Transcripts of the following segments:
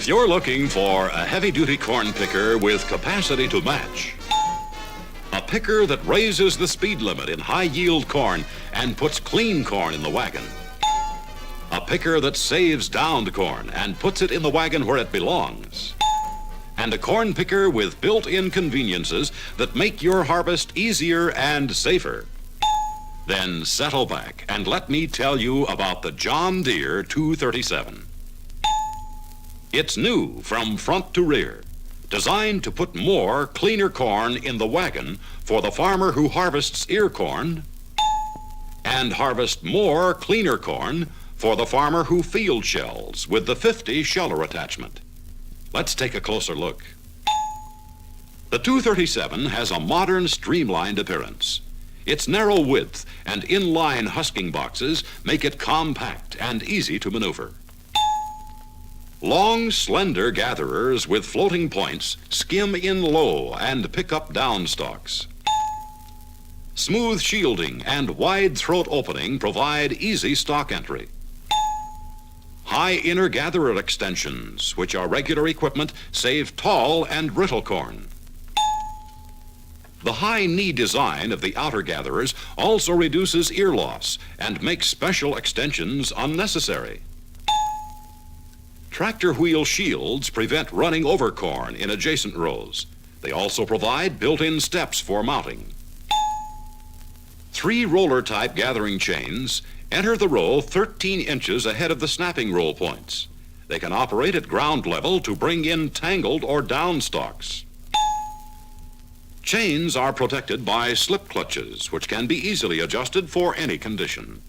If you're looking for a heavy-duty corn picker with capacity to match, a picker that raises the speed limit in high-yield corn and puts clean corn in the wagon, a picker that saves downed corn and puts it in the wagon where it belongs, and a corn picker with built-in conveniences that make your harvest easier and safer, then settle back and let me tell you about the John Deere 237. It's new from front to rear, designed to put more cleaner corn in the wagon for the farmer who harvests ear corn and harvest more cleaner corn for the farmer who field shells with the 50 sheller attachment. Let's take a closer look. The 237 has a modern, streamlined appearance. Its narrow width and inline husking boxes make it compact and easy to maneuver. Long, slender gatherers with floating points skim in low and pick up down stalks. Smooth shielding and wide throat opening provide easy stalk entry. High inner gatherer extensions, which are regular equipment, save tall and brittle corn. The high knee design of the outer gatherers also reduces ear loss and makes special extensions unnecessary. Tractor wheel shields prevent running over corn in adjacent rows. They also provide built-in steps for mounting. 3 roller-type gathering chains enter the row 13 inches ahead of the snapping roll points. They can operate at ground level to bring in tangled or down stalks. Chains are protected by slip clutches, which can be easily adjusted for any condition.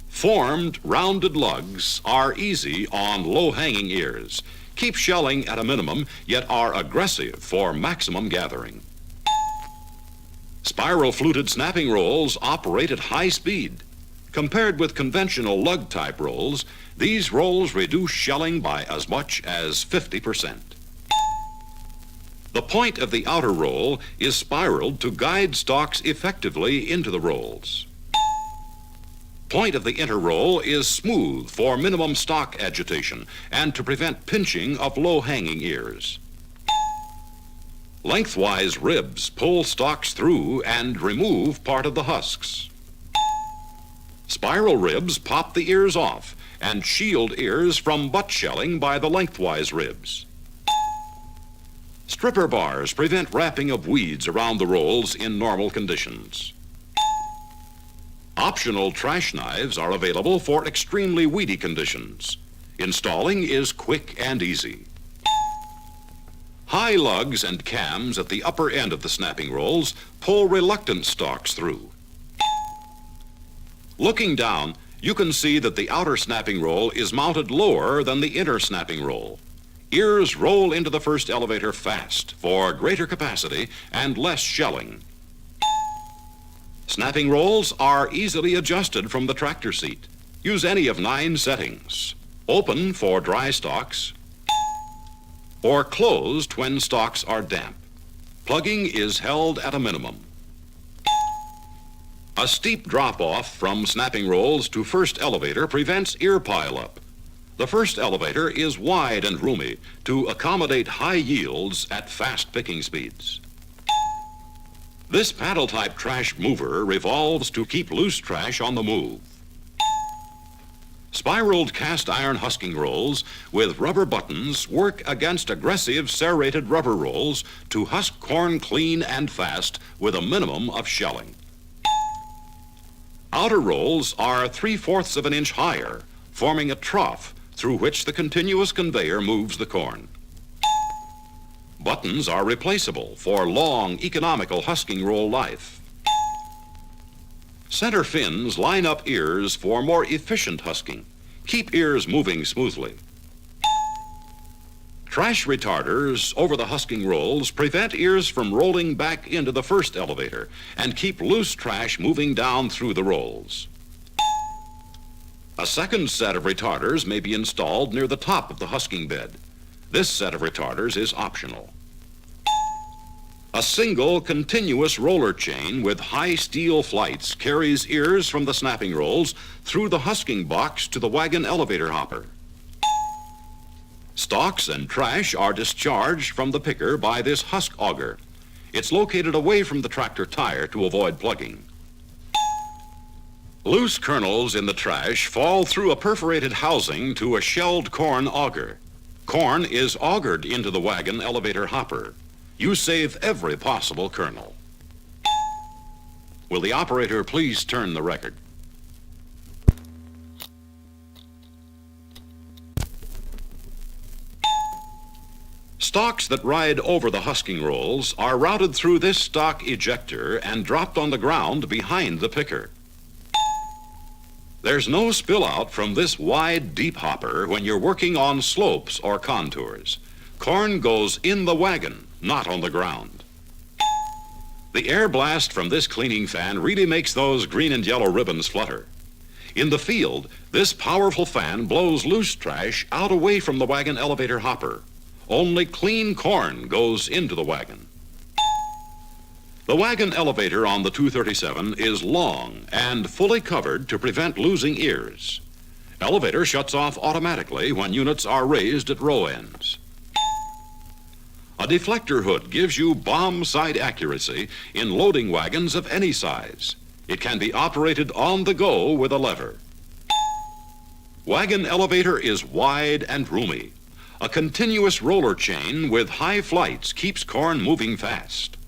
Formed, rounded lugs are easy on low-hanging ears, keep shelling at a minimum, yet are aggressive for maximum gathering. Spiral-fluted snapping rolls operate at high speed. Compared with conventional lug-type rolls, these rolls reduce shelling by as much as 50%. The point of the outer roll is spiraled to guide stalks effectively into the rolls. Point of the inner roll is smooth for minimum stalk agitation and to prevent pinching of low-hanging ears. Lengthwise ribs pull stalks through and remove part of the husks. Spiral ribs pop the ears off and shield ears from butt shelling by the lengthwise ribs. Stripper bars prevent wrapping of weeds around the rolls in normal conditions. Optional trash knives are available for extremely weedy conditions. Installing is quick and easy. High lugs and cams at the upper end of the snapping rolls pull reluctant stalks through. Looking down, you can see that the outer snapping roll is mounted lower than the inner snapping roll. Ears roll into the first elevator fast for greater capacity and less shelling. Snapping rolls are easily adjusted from the tractor seat. Use any of 9 settings. Open for dry stalks or closed when stalks are damp. Plugging is held at a minimum. A steep drop-off from snapping rolls to first elevator prevents ear pileup. The first elevator is wide and roomy to accommodate high yields at fast picking speeds. This paddle-type trash mover revolves to keep loose trash on the move. Spiraled cast iron husking rolls with rubber buttons work against aggressive serrated rubber rolls to husk corn clean and fast with a minimum of shelling. Outer rolls are 3/4 of an inch higher, forming a trough through which the continuous conveyor moves the corn. Buttons are replaceable for long, economical husking roll life. Center fins line up ears for more efficient husking. Keep ears moving smoothly. Trash retarders over the husking rolls prevent ears from rolling back into the first elevator and keep loose trash moving down through the rolls. A second set of retarders may be installed near the top of the husking bed. This set of retarders is optional. A single continuous roller chain with high steel flights carries ears from the snapping rolls through the husking box to the wagon elevator hopper. Stalks and trash are discharged from the picker by this husk auger. It's located away from the tractor tire to avoid plugging. Loose kernels in the trash fall through a perforated housing to a shelled corn auger. Corn is augered into the wagon elevator hopper. You save every possible kernel. Will the operator please turn the record? Stalks that ride over the husking rolls are routed through this stock ejector and dropped on the ground behind the picker. There's no spill out from this wide, deep hopper when you're working on slopes or contours. Corn goes in the wagon, not on the ground. The air blast from this cleaning fan really makes those green and yellow ribbons flutter. In the field, this powerful fan blows loose trash out away from the wagon elevator hopper. Only clean corn goes into the wagon. The wagon elevator on the 237 is long and fully covered to prevent losing ears. Elevator shuts off automatically when units are raised at row ends. A deflector hood gives you bomb sight accuracy in loading wagons of any size. It can be operated on the go with a lever. Wagon elevator is wide and roomy. A continuous roller chain with high flights keeps corn moving fast.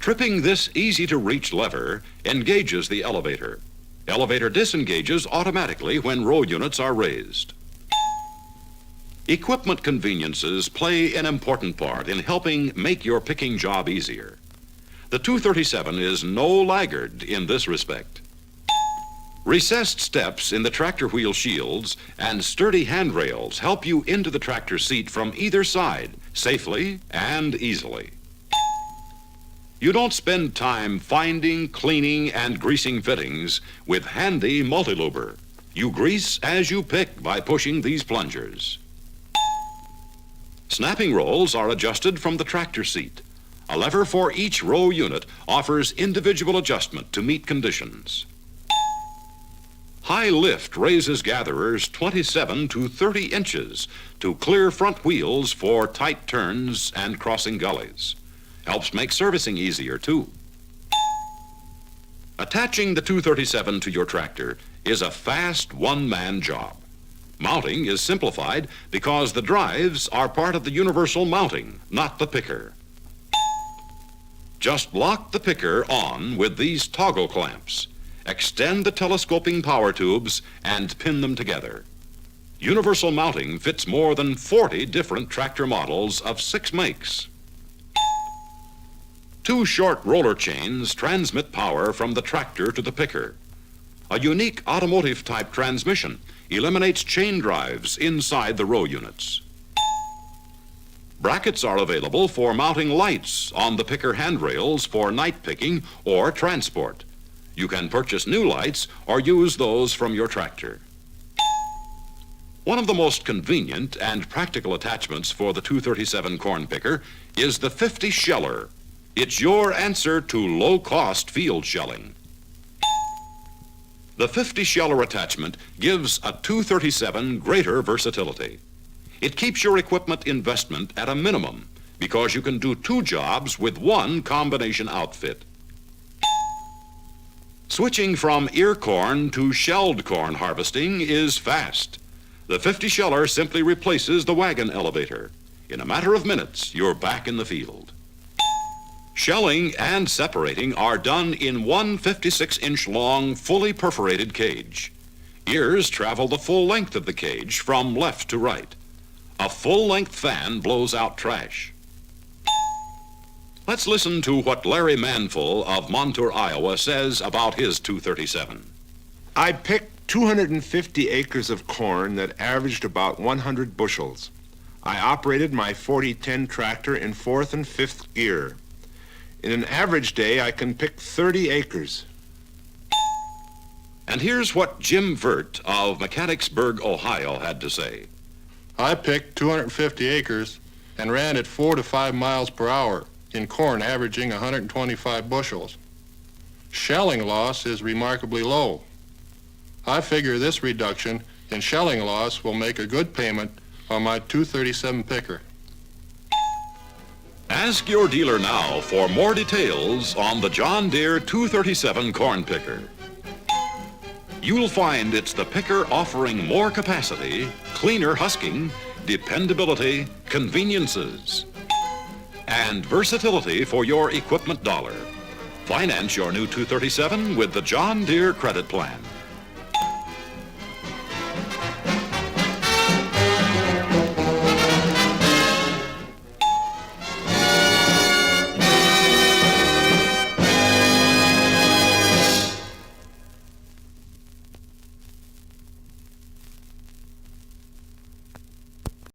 Tripping this easy-to-reach lever engages the elevator. Elevator disengages automatically when row units are raised. Equipment conveniences play an important part in helping make your picking job easier. The 237 is no laggard in this respect. Recessed steps in the tractor wheel shields and sturdy handrails help you into the tractor seat from either side safely and easily. You don't spend time finding, cleaning, and greasing fittings with handy multi-luber. You grease as you pick by pushing these plungers. Snapping rolls are adjusted from the tractor seat. A lever for each row unit offers individual adjustment to meet conditions. High lift raises gatherers 27 to 30 inches to clear front wheels for tight turns and crossing gullies. Helps make servicing easier, too. Attaching the 237 to your tractor is a fast one-man job. Mounting is simplified because the drives are part of the universal mounting, not the picker. Just lock the picker on with these toggle clamps. Extend the telescoping power tubes and pin them together. Universal mounting fits more than 40 different tractor models of 6 makes. 2 short roller chains transmit power from the tractor to the picker. A unique automotive-type transmission eliminates chain drives inside the row units. Brackets are available for mounting lights on the picker handrails for night picking or transport. You can purchase new lights or use those from your tractor. One of the most convenient and practical attachments for the 237 corn picker is the 50 sheller. It's your answer to low-cost field shelling. The 50 sheller attachment gives a 237 greater versatility. It keeps your equipment investment at a minimum because you can do 2 jobs with 1 combination outfit. Switching from ear corn to shelled corn harvesting is fast. The 50 sheller simply replaces the wagon elevator. In a matter of minutes, you're back in the field. Shelling and separating are done in one 56-inch long, fully perforated cage. Ears travel the full length of the cage from left to right. A full-length fan blows out trash. Let's listen to what Larry Manful of Montour, Iowa says about his 237. I picked 250 acres of corn that averaged about 100 bushels. I operated my 4010 tractor in 4th and 5th gear. In an average day, I can pick 30 acres. And here's what Jim Vert of Mechanicsburg, Ohio had to say. I picked 250 acres and ran at 4 to 5 miles per hour in corn averaging 125 bushels. Shelling loss is remarkably low. I figure this reduction in shelling loss will make a good payment on my 237 picker. Ask your dealer now for more details on the John Deere 237 corn picker. You'll find it's the picker offering more capacity, cleaner husking, dependability, conveniences, and versatility for your equipment dollar. Finance your new 237 with the John Deere credit plan.